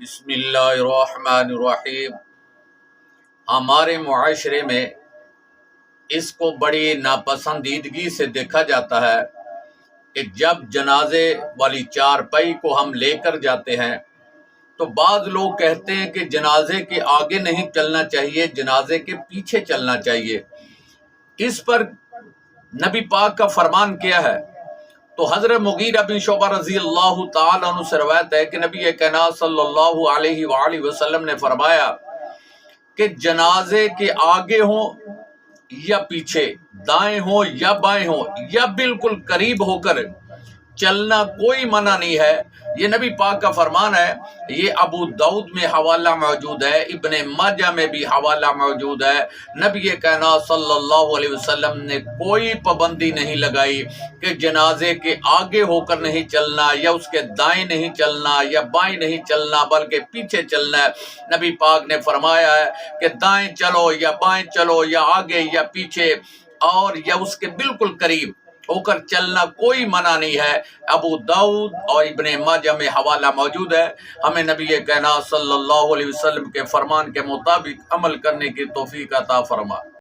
بسم اللہ الرحمن الرحیم۔ ہمارے معاشرے میں اس کو بڑی ناپسندیدگی سے دیکھا جاتا ہے کہ جب جنازے والی چارپائی کو ہم لے کر جاتے ہیں تو بعض لوگ کہتے ہیں کہ جنازے کے آگے نہیں چلنا چاہیے، جنازے کے پیچھے چلنا چاہیے۔ اس پر نبی پاک کا فرمان کیا ہے؟ تو حضرت مغیرہ بن شعبہ رضی اللہ تعالیٰ عنہ سے روایت ہے کہ نبی کائنات صلی اللہ علیہ وآلہ وسلم نے فرمایا کہ جنازے کے آگے ہوں یا پیچھے، دائیں ہوں یا بائیں ہوں یا بالکل قریب ہو کر چلنا کوئی منع نہیں ہے۔ یہ نبی پاک کا فرمان ہے۔ یہ ابو داؤد میں حوالہ موجود ہے، ابن ماجہ میں بھی حوالہ موجود ہے۔ نبی کائنات صلی اللہ علیہ وسلم نے کوئی پابندی نہیں لگائی کہ جنازے کے آگے ہو کر نہیں چلنا یا اس کے دائیں نہیں چلنا یا بائیں نہیں چلنا، بلکہ پیچھے چلنا ہے۔ نبی پاک نے فرمایا ہے کہ دائیں چلو یا بائیں چلو یا آگے یا پیچھے اور یا اس کے بالکل قریب ہو کر چلنا کوئی منع نہیں ہے۔ ابو داؤد اور ابن ماجہ میں حوالہ موجود ہے۔ ہمیں نبی کائنات صلی اللہ علیہ وسلم کے فرمان کے مطابق عمل کرنے کی توفیق عطا فرما۔